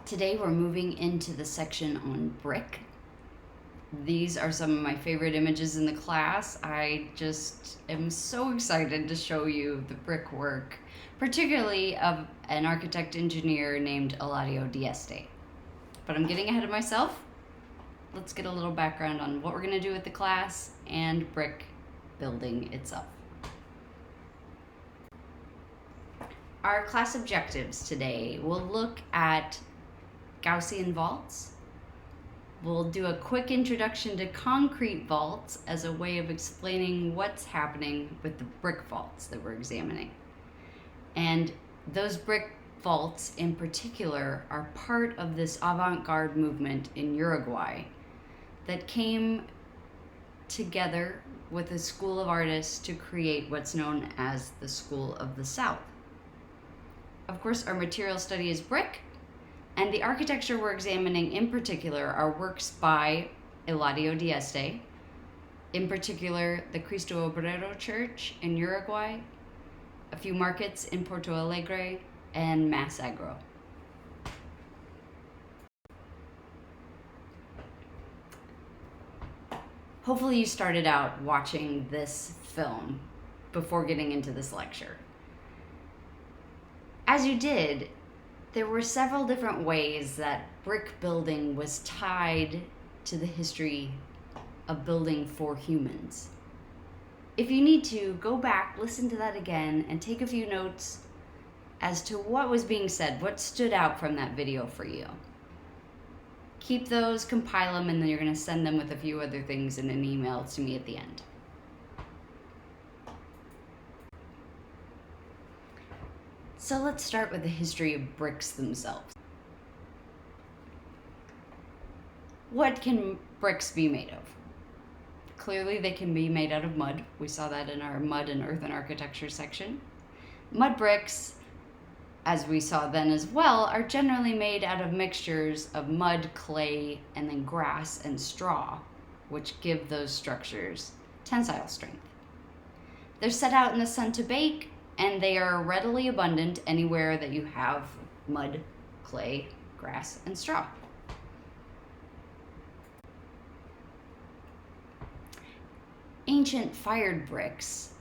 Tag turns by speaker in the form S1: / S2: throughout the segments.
S1: Today we're moving into the section on brick. These are some of my favorite images in the class. I just am so excited to show you the brickwork, particularly of an architect engineer named Eladio Dieste. But I'm getting ahead of myself. Let's get a little background on what we're going to do with the class and brick building itself. Our class objectives today will look at Gaussian vaults. We'll do a quick introduction to concrete vaults as a way of explaining what's happening with the brick vaults that we're examining. And those brick vaults in particular are part of this avant-garde movement in Uruguay that came together with a school of artists to create what's known as the School of the South. Of course, our material study is brick, and the architecture we're examining in particular are works by Eladio Dieste, in particular the Cristo Obrero Church in Uruguay, a few markets in Porto Alegre, and Mass Agro. Hopefully you started out watching this film before getting into this lecture. As you did, there were several different ways that brick building was tied to the history of building for humans. If you need to, go back, listen to that again, and take a few notes as to what was being said, what stood out from that video for you. Keep those, compile them, and then you're going to send them with a few other things in an email to me at the end. So let's start with the history of bricks themselves. What can bricks be made of? Clearly they can be made out of mud. We saw that in our mud and earthen architecture section. Mud bricks, as we saw then as well, are generally made out of mixtures of mud, clay, and then grass and straw, which give those structures tensile strength. They're set out in the sun to bake, and they are readily abundant anywhere that you have mud, clay, grass, and straw. Ancient fired bricks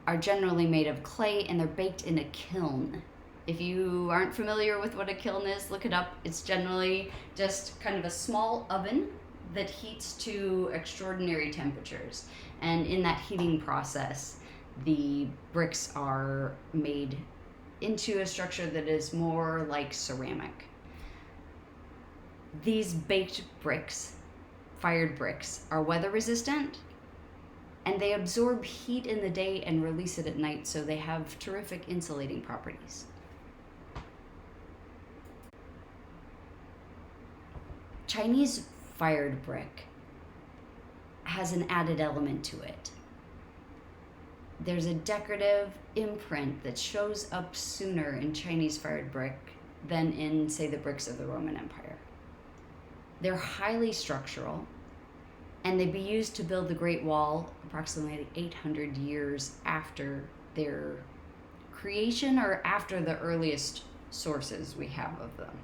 S1: are generally made of clay, and they're baked in a kiln. If you aren't familiar with what a kiln is, look it up. It's generally just kind of a small oven that heats to extraordinary temperatures. And in that heating process, the bricks are made into a structure that is more like ceramic. These baked bricks, fired bricks, are weather resistant, and they absorb heat in the day and release it at night, so they have terrific insulating properties. Chinese fired brick has an added element to it. There's a decorative imprint that shows up sooner in Chinese fired brick than in, say, the bricks of the Roman Empire. They're highly structural, and they'd be used to build the Great Wall approximately 800 years after their creation, or after the earliest sources we have of them.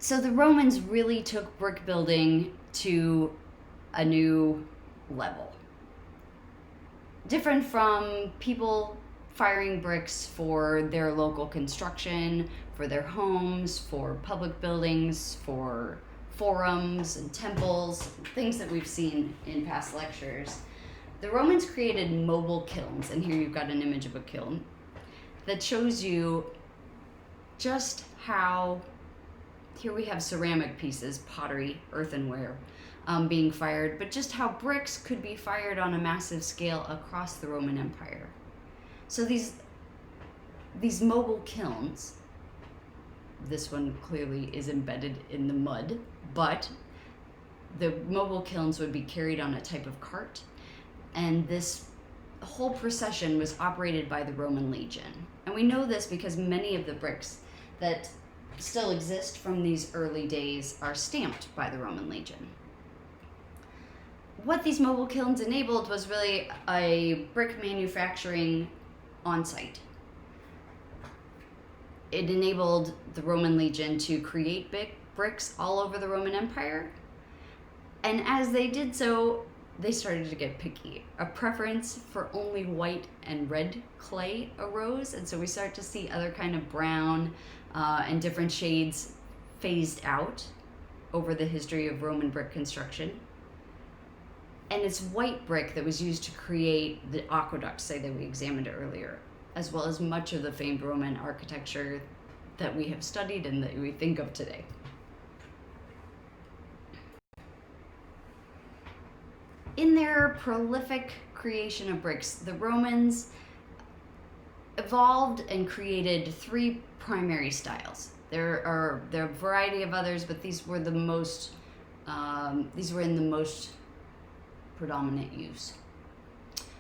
S1: So the Romans really took brick building to a new level. Different from people firing bricks for their local construction, for their homes, for public buildings, for forums and temples, things that we've seen in past lectures. The Romans created mobile kilns, and here you've got an image of a kiln that shows you just how. Here we have ceramic pieces, pottery, earthenware, being fired, but just how bricks could be fired on a massive scale across the Roman Empire. So these mobile kilns, this one clearly is embedded in the mud, but the mobile kilns would be carried on a type of cart, and this whole procession was operated by the Roman legion. And we know this because many of the bricks that still exist from these early days are stamped by the Roman legion. What these mobile kilns enabled was really a brick manufacturing on site. It enabled the Roman legion to create big bricks all over the Roman Empire. And as they did so, they started to get picky. A preference for only white and red clay arose, and so we start to see other kind of brown and different shades phased out over the history of Roman brick construction. And it's white brick that was used to create the aqueducts, say, that we examined earlier, as well as much of the famed Roman architecture that we have studied and that we think of today. In their prolific creation of bricks, the Romans evolved and created three primary styles. There are a variety of others, but these were in the most predominant use.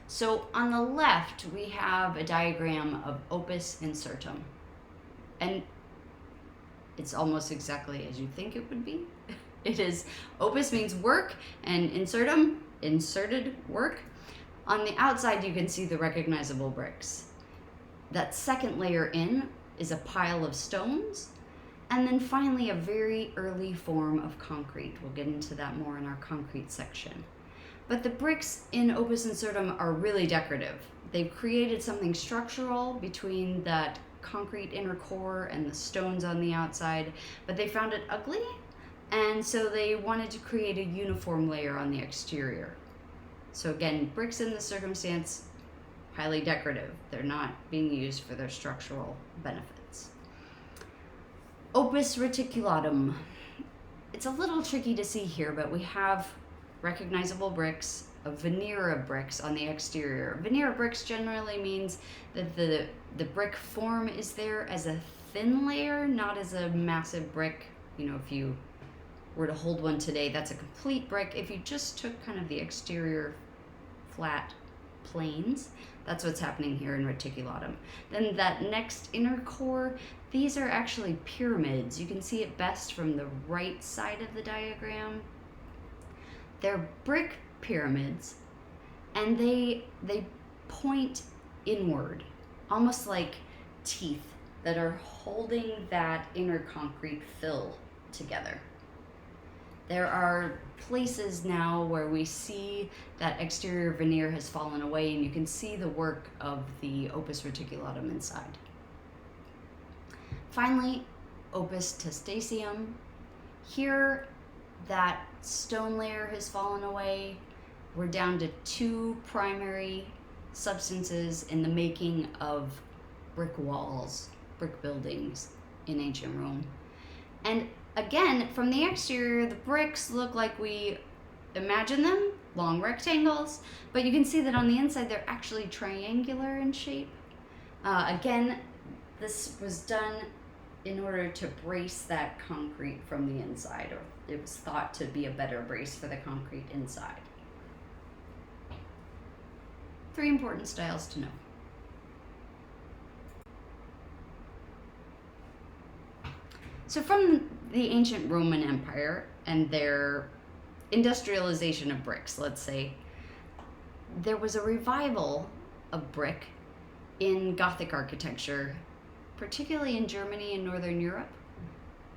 S1: So on the left, we have a diagram of opus incertum. And it's almost exactly as you think it would be. It is, opus means work, and incertum, inserted work. On the outside, you can see the recognizable bricks. That second layer in is a pile of stones, and then finally a very early form of concrete. We'll get into that more in our concrete section. But the bricks in opus incertum are really decorative. They've created something structural between that concrete inner core and the stones on the outside, but they found it ugly, and so they wanted to create a uniform layer on the exterior. So again, bricks in this circumstance, highly decorative. They're not being used for their structural benefits. Opus reticulatum. It's a little tricky to see here, but we have recognizable bricks, a veneer of bricks on the exterior. Veneer of bricks generally means that the brick form is there as a thin layer, not as a massive brick. You know, if you were to hold one today, that's a complete brick. If you just took kind of the exterior flat planes, that's what's happening here in reticulatum. Then that next inner core, these are actually pyramids. You can see it best from the right side of the diagram. They're brick pyramids, and they point inward, almost like teeth that are holding that inner concrete fill together. There are places now where we see that exterior veneer has fallen away, and you can see the work of the opus reticulatum inside. Finally, opus testaceum. Here, that stone layer has fallen away. We're down to two primary substances in the making of brick walls, brick buildings in ancient Rome. And again, from the exterior, the bricks look like we imagine them, long rectangles, but you can see that on the inside they're actually triangular in shape. Again, this was done in order to brace that concrete from the inside, or it was thought to be a better brace for the concrete inside. Three important styles to know. So from the ancient Roman Empire and their industrialization of bricks, let's say, there was a revival of brick in Gothic architecture, particularly in Germany and Northern Europe.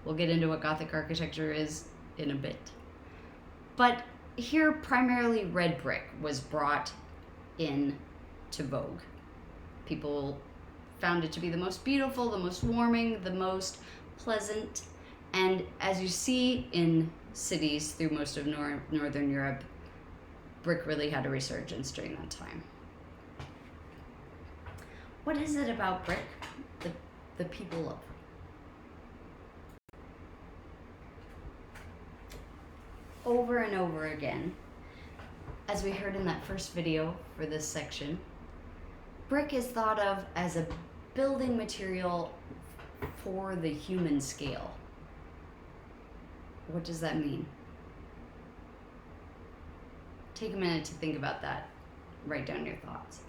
S1: We'll get into what Gothic architecture is in a bit. But here, primarily red brick was brought in to vogue. People found it to be the most beautiful, the most warming, the most pleasant. And as you see in cities through most of Northern Europe, brick really had a resurgence during that time. What is it about brick that the people love? Over and over again, as we heard in that first video for this section, brick is thought of as a building material for the human scale. What does that mean? Take a minute to think about that. Write down your thoughts.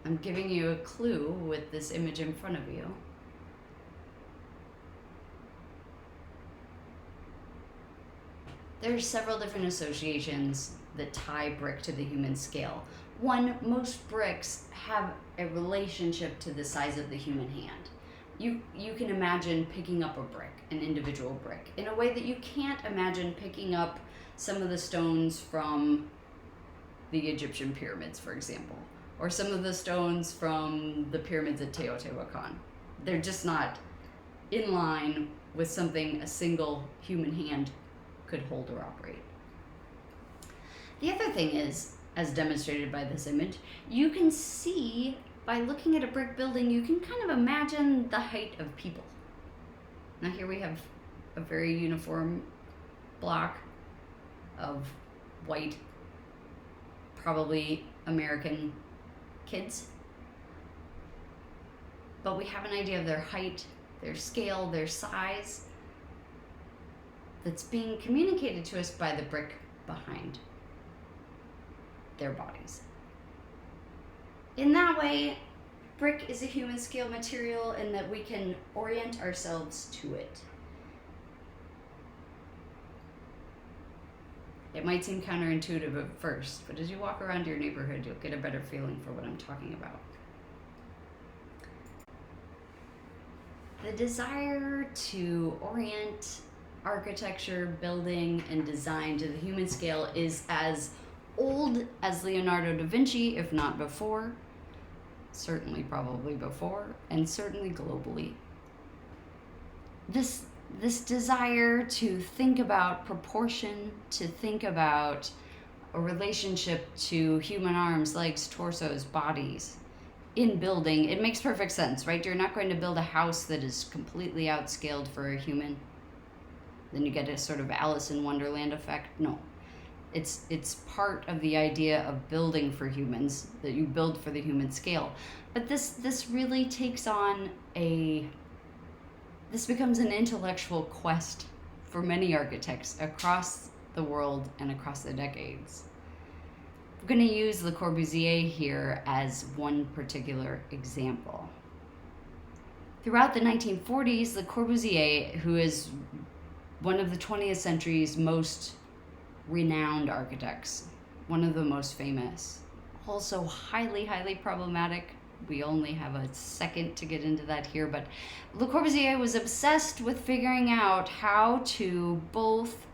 S1: I'm giving you a clue with this image in front of you. There's several different associations that tie brick to the human scale. One, most bricks have a relationship to the size of the human hand. You can imagine picking up a brick, an individual brick, in a way that you can't imagine picking up some of the stones from the Egyptian pyramids, for example, or some of the stones from the pyramids at Teotihuacan. They're just not in line with something a single human hand could hold or operate. The other thing is, as demonstrated by this image, you can see by looking at a brick building, you can kind of imagine the height of people. Now here we have a very uniform block of white, probably American kids. But we have an idea of their height, their scale, their size that's being communicated to us by the brick behind their bodies. In that way, brick is a human scale material in that we can orient ourselves to it. It might seem counterintuitive at first, but as you walk around your neighborhood, you'll get a better feeling for what I'm talking about. The desire to orient architecture, building, and design to the human scale is as old as Leonardo da Vinci, if not before, certainly probably before, and certainly globally. This desire to think about proportion, to think about a relationship to human arms, legs, torsos, bodies in building, it makes perfect sense, right? You're not going to build a house that is completely outscaled for a human. Then you get a sort of Alice in Wonderland effect. No. It's part of the idea of building for humans, that you build for the human scale. But this really takes on this becomes an intellectual quest for many architects across the world and across the decades. I'm going to use Le Corbusier here as one particular example. Throughout the 1940s, Le Corbusier, who is one of the 20th century's most renowned architects, one of the most famous, also highly, highly problematic. We only have a second to get into that here, but Le Corbusier was obsessed with figuring out how to both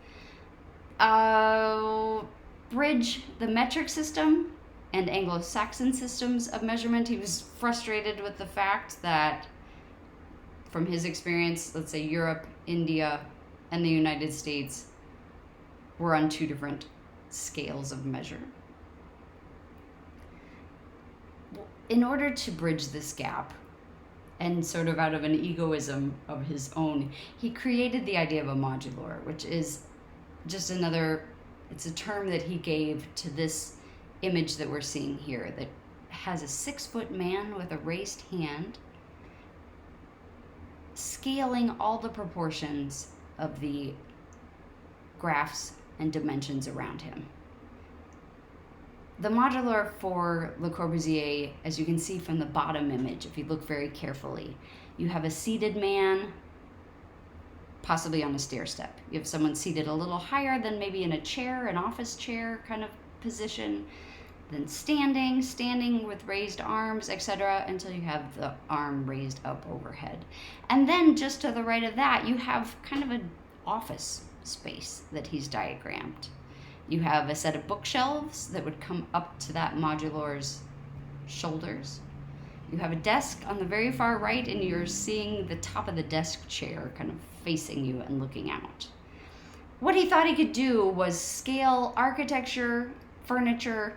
S1: bridge the metric system and Anglo-Saxon systems of measurement. He was frustrated with the fact that, from his experience, let's say Europe, India, and the United States were on two different scales of measure. In order to bridge this gap, and sort of out of an egoism of his own, he created the idea of a modular, which is just it's a term that he gave to this image that we're seeing here that has a 6-foot man with a raised hand, scaling all the proportions of the graphs and dimensions around him. The modular for Le Corbusier, as you can see from the bottom image, if you look very carefully, you have a seated man, possibly on a stair step. You have someone seated a little higher than maybe in a chair, an office chair kind of position, then standing with raised arms, etc., until you have the arm raised up overhead. And then just to the right of that, you have kind of an office space that he's diagrammed. You have a set of bookshelves that would come up to that modular's shoulders. You have a desk on the very far right, and you're seeing the top of the desk chair kind of facing you and looking out. What he thought he could do was scale architecture, furniture,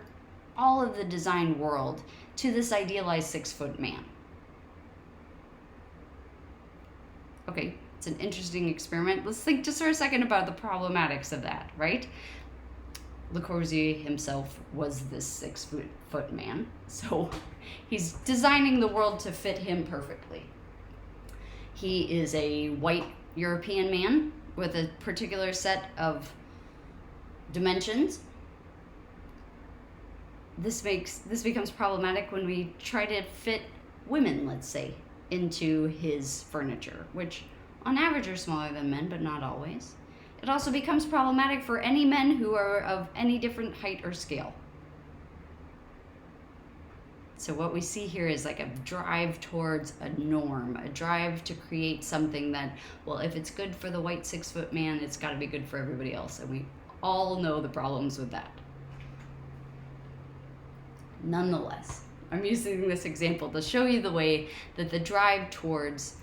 S1: all of the design world to this idealized 6-foot man. Okay, it's an interesting experiment. Let's think just for a second about the problematics of that, right? Le Corbusier himself was this 6-foot man, so he's designing the world to fit him perfectly. He is a white European man with a particular set of dimensions. This becomes problematic when we try to fit women, let's say, into his furniture, which on average are smaller than men, but not always. It also becomes problematic for any men who are of any different height or scale. So what we see here is like a drive towards a norm, a drive to create something that, well, if it's good for the white 6-foot man, it's got to be good for everybody else. And we all know the problems with that. Nonetheless, I'm using this example to show you the way that the drive towards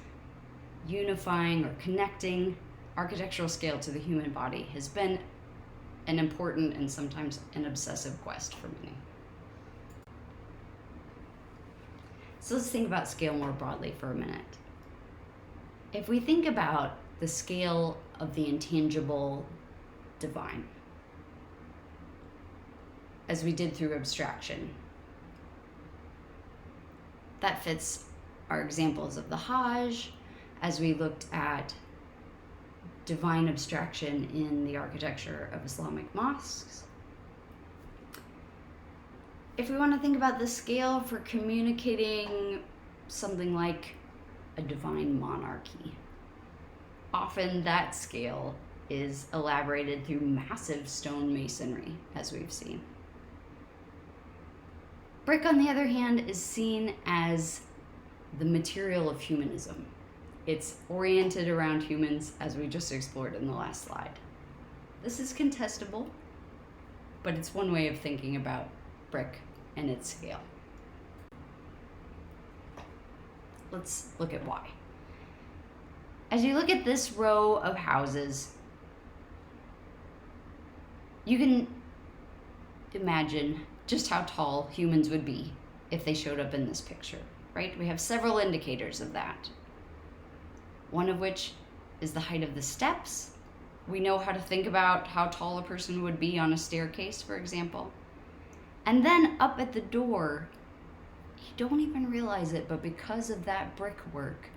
S1: unifying or connecting architectural scale to the human body has been an important and sometimes an obsessive quest for many. So let's think about scale more broadly for a minute. If we think about the scale of the intangible divine, as we did through abstraction, that fits our examples of the Hajj, as we looked at divine abstraction in the architecture of Islamic mosques. If we want to think about the scale for communicating something like a divine monarchy, often that scale is elaborated through massive stone masonry, as we've seen. Brick, on the other hand, is seen as the material of humanism. It's oriented around humans, as we just explored in the last slide. This is contestable, but it's one way of thinking about brick and its scale. Let's look at why. As you look at this row of houses, you can imagine just how tall humans would be if they showed up in this picture, right? We have several indicators of that. One of which is the height of the steps. We know how to think about how tall a person would be on a staircase, for example. And then up at the door, you don't even realize it, but because of that brickwork,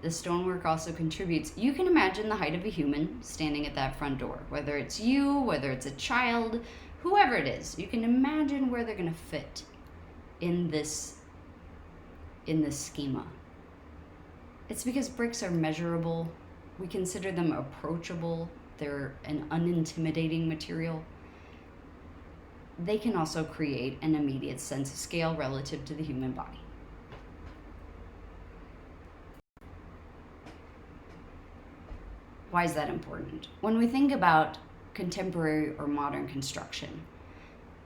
S1: the stonework also contributes. You can imagine the height of a human standing at that front door, whether it's you, whether it's a child, whoever it is. You can imagine where they're going to fit in this schema. It's because bricks are measurable. We consider them approachable. They're an unintimidating material. They can also create an immediate sense of scale relative to the human body. Why is that important? When we think about contemporary or modern construction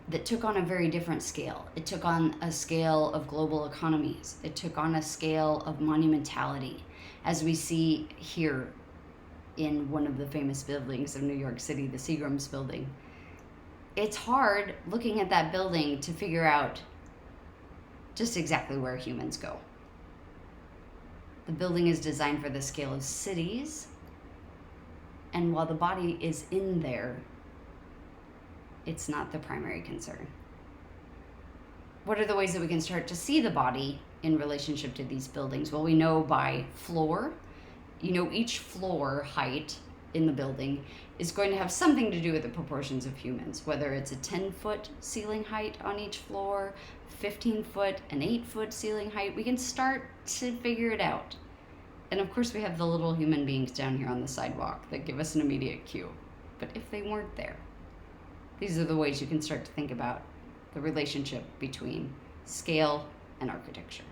S1: that took on a very different scale, it took on a scale of global economies, it took on a scale of monumentality, as we see here in one of the famous buildings of New York City, the Seagram's building. It's hard looking at that building to figure out just exactly where humans go. The building is designed for the scale of cities, and while the body is in there, it's not the primary concern. What are the ways that we can start to see the body in relationship to these buildings? Well, we know by floor. Each floor height in the building is going to have something to do with the proportions of humans, whether it's a 10-foot ceiling height on each floor, 15-foot, an 8-foot ceiling height. We can start to figure it out. And of course, we have the little human beings down here on the sidewalk that give us an immediate cue. But if they weren't there, these are the ways you can start to think about the relationship between scale and architecture.